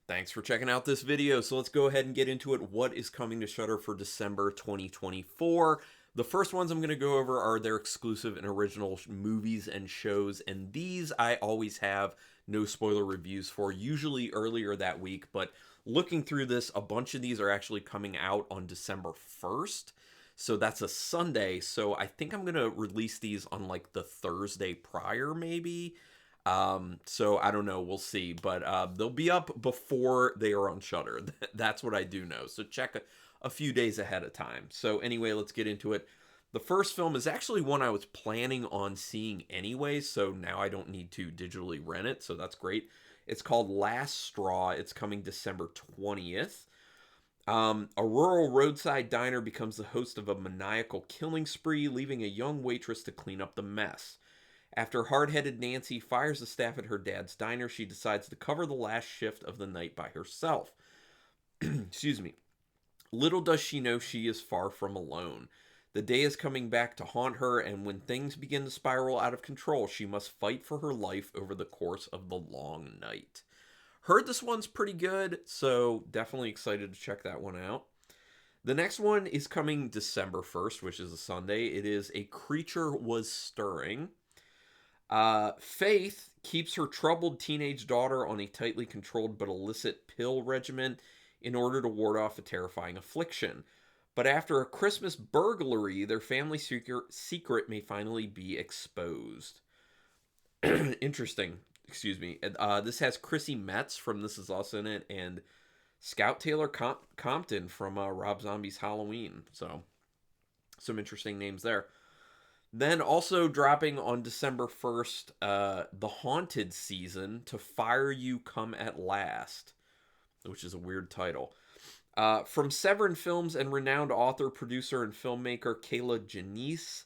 Thanks for checking out this video. So let's go ahead and get into it. What is coming to Shudder for December 2024? The first ones I'm going to go over are their exclusive and original movies and shows, and these I always have no spoiler reviews for, usually earlier that week, but looking through this, a bunch of these are actually coming out on December 1st. So that's a Sunday. So I think I'm going to release these on like the Thursday prior, maybe. So I don't know, we'll see, but they'll be up before they are on Shudder. That's what I do know. So check a few days ahead of time. So anyway, let's get into it. The first film is actually one I was planning on seeing anyway, so now I don't need to digitally rent it, so that's great. It's called Last Straw. It's coming December 20th. A rural roadside diner becomes the host of a maniacal killing spree, leaving a young waitress to clean up the mess. After hard-headed Nancy fires the staff at her dad's diner, she decides to cover the last shift of the night by herself. Excuse me. Little does she know she is far from alone. The day is coming back to haunt her, and when things begin to spiral out of control, she must fight for her life over the course of the long night. Heard this one's pretty good, so definitely excited to check that one out. The next one is coming December 1st, which is a Sunday. It is A Creature Was Stirring. Faith keeps her troubled teenage daughter on a tightly controlled but illicit pill regimen in order to ward off a terrifying affliction. But after a Christmas burglary, their family secret may finally be exposed. Interesting. Excuse me. This has Chrissy Metz from This Is Us in it, and Scout Taylor Compton from Rob Zombie's Halloween. So, some interesting names there. Then also dropping on December 1st, The Haunted Season, To Fire You Come at Last, which is a weird title. From Severin Films and renowned author, producer, and filmmaker Kayla Janice,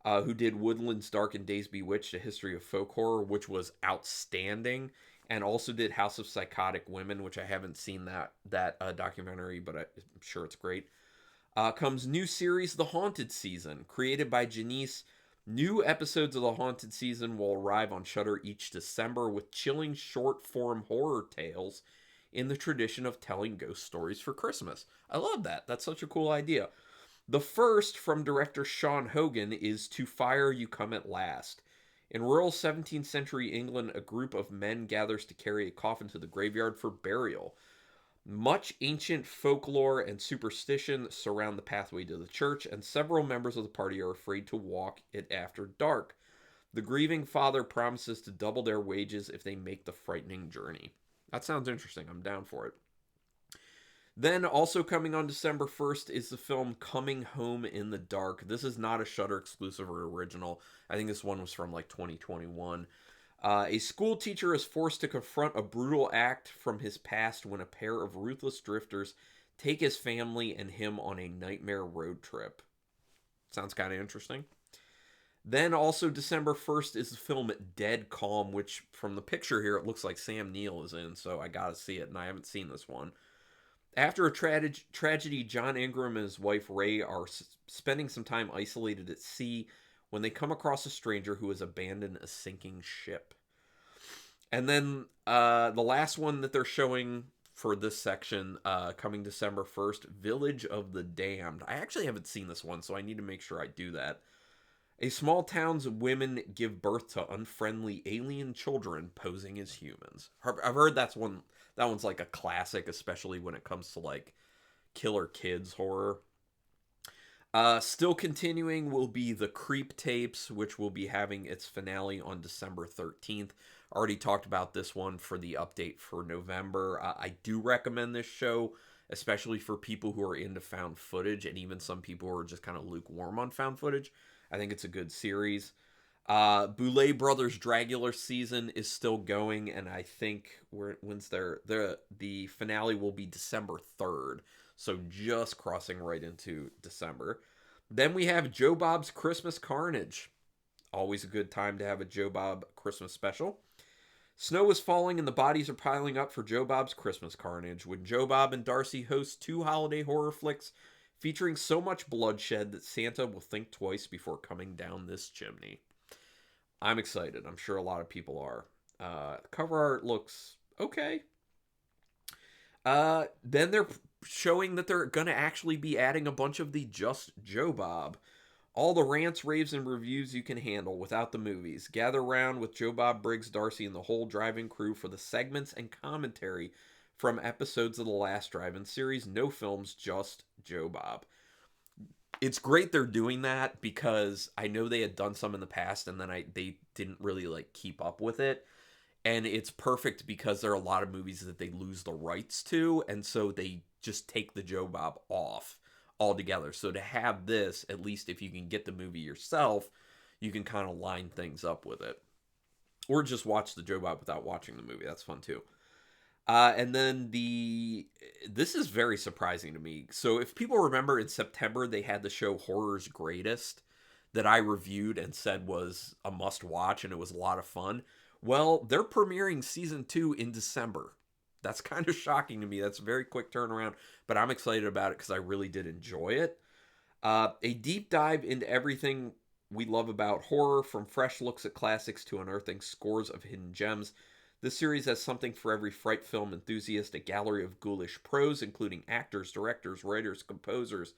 who did Woodlands Dark and Days Bewitched, A History of Folk Horror, which was outstanding, and also did House of Psychotic Women, which I haven't seen that documentary, but I'm sure it's great. Comes new series, The Haunted Season. Created by Janice, new episodes of The Haunted Season will arrive on Shudder each December with chilling short-form horror tales in the tradition of telling ghost stories for Christmas. I love that. That's such a cool idea. The first, from director Sean Hogan, is To Fire You Come at Last. In rural 17th century England, a group of men gathers to carry a coffin to the graveyard for burial. Much ancient folklore and superstition surround the pathway to the church, and several members of the party are afraid to walk it after dark. The grieving father promises to double their wages if they make the frightening journey. That sounds interesting. I'm down for it. Then, also coming on December 1st, is the film Coming Home in the Dark. This is not a Shudder exclusive or original. I think this one was from like 2021. A school teacher is forced to confront a brutal act from his past when a pair of ruthless drifters take his family and him on a nightmare road trip. Sounds kind of interesting. Then also December 1st is the film Dead Calm, which from the picture here, it looks like Sam Neill is in, so I gotta see it, and I haven't seen this one. After a tragedy, John Ingram and his wife Ray are spending some time isolated at sea when they come across a stranger who has abandoned a sinking ship. And then the last one that they're showing for this section, coming December 1st, Village of the Damned. I actually haven't seen this one, so I need to make sure I do that. A small town's women give birth to unfriendly alien children posing as humans. I've heard that one's like a classic, especially when it comes to like killer kids horror. Still continuing will be the Creep Tapes, which will be having its finale on December 13th. Already talked about this one for the update for November. I do recommend this show, especially for people who are into found footage and even some people who are just kind of lukewarm on found footage. I think it's a good series. Boulet Brothers Dragula season is still going, and I think the finale will be December 3rd. So just crossing right into December. Then we have Joe Bob's Christmas Carnage. Always a good time to have a Joe Bob Christmas special. Snow is falling and the bodies are piling up for Joe Bob's Christmas Carnage, when Joe Bob and Darcy host two holiday horror flicks featuring so much bloodshed that Santa will think twice before coming down this chimney. I'm excited. I'm sure a lot of people are. Cover art looks okay. Then they're showing that they're going to actually be adding a bunch of the Just Joe Bob. All the rants, raves, and reviews you can handle without the movies. Gather round with Joe Bob, Briggs, Darcy, and the whole drive-in crew for the segments and commentary from episodes of the last drive-in series. No films, just Joe Bob. It's great they're doing that because I know they had done some in the past and then they didn't really like keep up with it. And it's perfect because there are a lot of movies that they lose the rights to, and so they just take the Joe Bob off altogether. So to have this, at least if you can get the movie yourself, you can kind of line things up with it. Or just watch the Joe Bob without watching the movie. That's fun too. And then this is very surprising to me. So if people remember in September they had the show Horror's Greatest that I reviewed and said was a must watch and it was a lot of fun. Well, they're premiering season 2 in December. That's kind of shocking to me. That's a very quick turnaround, but I'm excited about it because I really did enjoy it. A deep dive into everything we love about horror, from fresh looks at classics to unearthing scores of hidden gems. This series has something for every fright film enthusiast, a gallery of ghoulish pros, including actors, directors, writers, composers,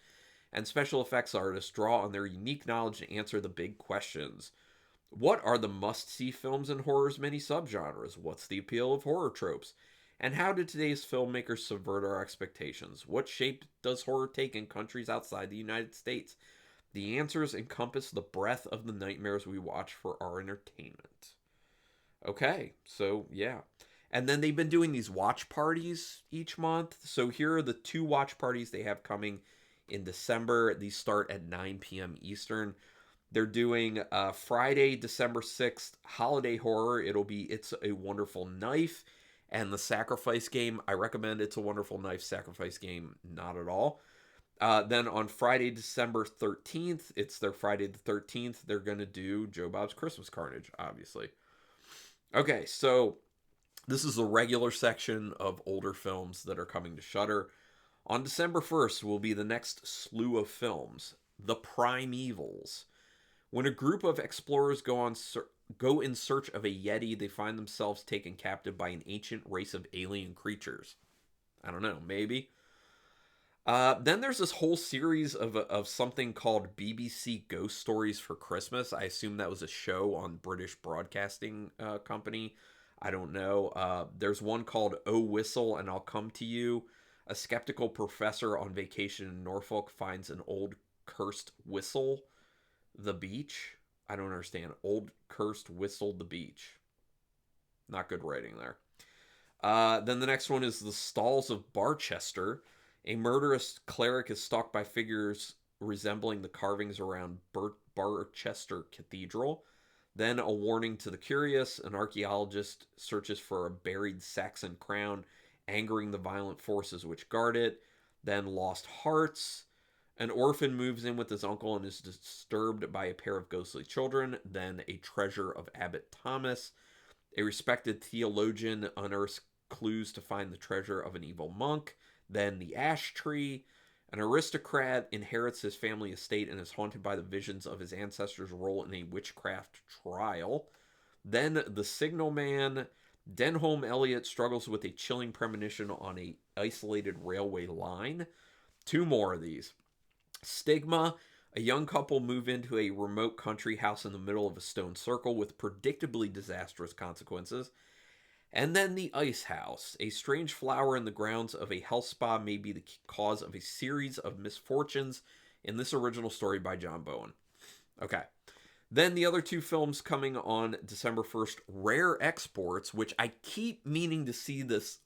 and special effects artists draw on their unique knowledge to answer the big questions. What are the must-see films in horror's many subgenres? What's the appeal of horror tropes? And how did today's filmmakers subvert our expectations? What shape does horror take in countries outside the United States? The answers encompass the breadth of the nightmares we watch for our entertainment. Okay, so yeah. And then they've been doing these watch parties each month. So here are the 2 watch parties they have coming in December. These start at 9 p.m. Eastern. They're doing Friday, December 6th, Holiday Horror. It'll be It's a Wonderful Knife and The Sacrifice Game. I recommend It's a Wonderful Knife, Sacrifice Game, not at all. Then on Friday, December 13th, it's their Friday the 13th, they're going to do Joe Bob's Christmas Carnage, obviously. Okay, so this is the regular section of older films that are coming to Shudder. On December 1st will be the next slew of films, The Primevals. When a group of explorers go in search of a Yeti, they find themselves taken captive by an ancient race of alien creatures. I don't know, maybe. Then there's this whole series of something called BBC Ghost Stories for Christmas. I assume that was a show on British Broadcasting Company. I don't know. There's one called Oh Whistle and I'll Come to You. A skeptical professor on vacation in Norfolk finds an old cursed whistle the beach. I don't understand. Old cursed whistle the beach. Not good writing there. Then the next one is The Stalls of Barchester. A murderous cleric is stalked by figures resembling the carvings around Barchester Cathedral. Then a warning to the curious. An archaeologist searches for a buried Saxon crown, angering the violent forces which guard it. Then Lost Hearts. An orphan moves in with his uncle and is disturbed by a pair of ghostly children. Then A Treasure of Abbot Thomas. A respected theologian unearths clues to find the treasure of an evil monk. Then The Ash Tree. An aristocrat inherits his family estate and is haunted by the visions of his ancestors' role in a witchcraft trial. Then The Signal Man. Denholm Elliott struggles with a chilling premonition on a isolated railway line. 2 more of these. Stigma. A young couple move into a remote country house in the middle of a stone circle with predictably disastrous consequences. And then The Ice House. A strange flower in the grounds of a health spa may be the cause of a series of misfortunes in this original story by John Bowen. Okay. Then the other 2 films coming on December 1st, Rare Exports, which I keep meaning to see this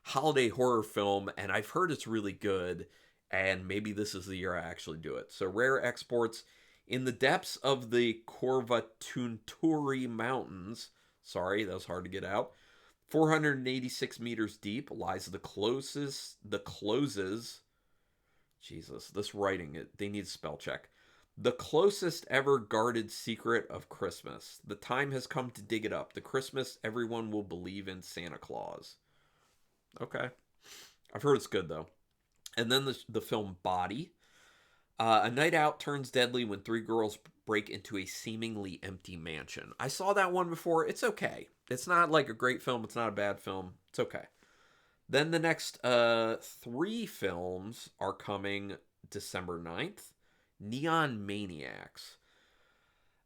holiday horror film, and I've heard it's really good, and maybe this is the year I actually do it. So Rare Exports. In the depths of the Corvatunturi Mountains, sorry, that was hard to get out, 486 meters deep lies the closes, Jesus, this writing, they need a spell check. The closest ever guarded secret of Christmas. The time has come to dig it up. The Christmas everyone will believe in Santa Claus. Okay. I've heard it's good, though. And then the film Body. A night out turns deadly when 3 girls break into a seemingly empty mansion. I saw that one before. It's okay. It's not like a great film. It's not a bad film. It's okay. Then the next 3 films are coming December 9th. Neon Maniacs.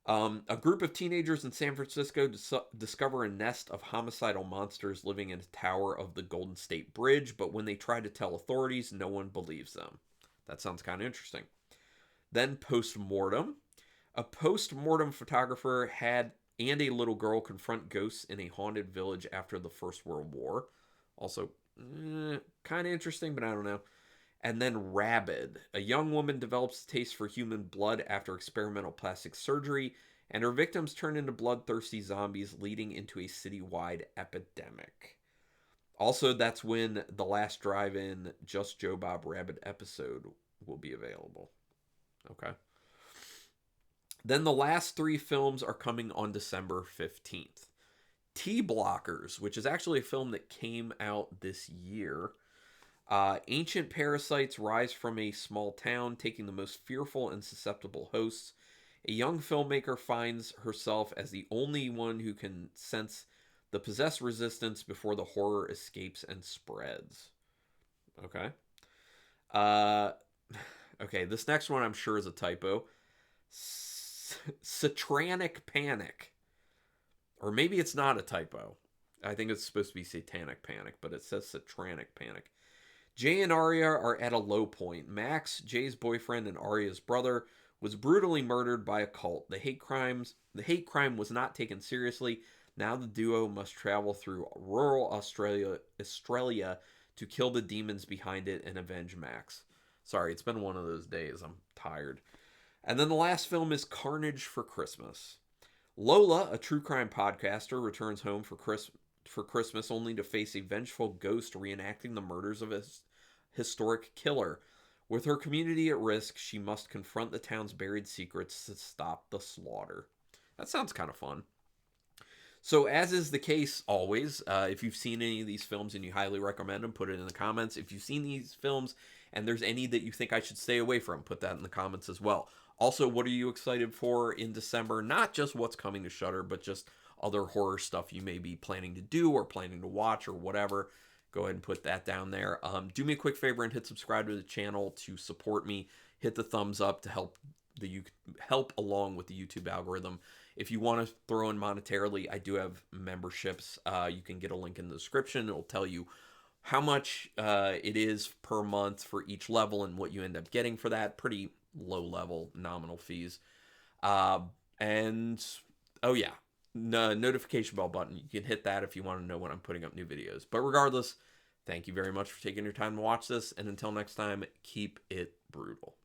A group of teenagers in San Francisco discover a nest of homicidal monsters living in a tower of the Golden State Bridge, but when they try to tell authorities, no one believes them. That sounds kind of interesting. Then Postmortem. A post-mortem photographer had and a little girl confront ghosts in a haunted village after the First World War. Also, kind of interesting, but I don't know. And then Rabid. A young woman develops a taste for human blood after experimental plastic surgery, and her victims turn into bloodthirsty zombies, leading into a citywide epidemic. Also, that's when the last drive-in Just Joe Bob Rabbit episode will be available. Okay. Then the last 3 films are coming on December 15th. T-Blockers, which is actually a film that came out this year. Ancient parasites rise from a small town, taking the most fearful and susceptible hosts. A young filmmaker finds herself as the only one who can sense the possessed resistance before the horror escapes and spreads. Okay. Okay, this next one I'm sure is a typo. Satanic Panic. Or maybe it's not a typo. I think it's supposed to be Satanic Panic, but it says Satanic Panic. Jay and Arya are at a low point. Max, Jay's boyfriend and Arya's brother, was brutally murdered by a cult. The hate crime was not taken seriously. Now the duo must travel through rural Australia to kill the demons behind it and avenge Max. Sorry, it's been one of those days. I'm tired. And then the last film is Carnage for Christmas. Lola, a true crime podcaster, returns home for Christmas only to face a vengeful ghost reenacting the murders of a historic killer. With her community at risk, she must confront the town's buried secrets to stop the slaughter. That sounds kind of fun. So, as is the case always, if you've seen any of these films and you highly recommend them, put it in the comments. If you've seen these films and there's any that you think I should stay away from, put that in the comments as well. Also, what are you excited for in December? Not just what's coming to Shudder, but just other horror stuff you may be planning to do or planning to watch or whatever. Go ahead and put that down there. Do me a quick favor and hit subscribe to the channel to support me. Hit the thumbs up to help along with the YouTube algorithm. If you want to throw in monetarily, I do have memberships. You can get a link in the description. It'll tell you how much it is per month for each level and what you end up getting for that. Pretty low level nominal fees. And oh yeah, notification bell button. You can hit that if you want to know when I'm putting up new videos. But regardless, thank you very much for taking your time to watch this. And until next time, keep it brutal.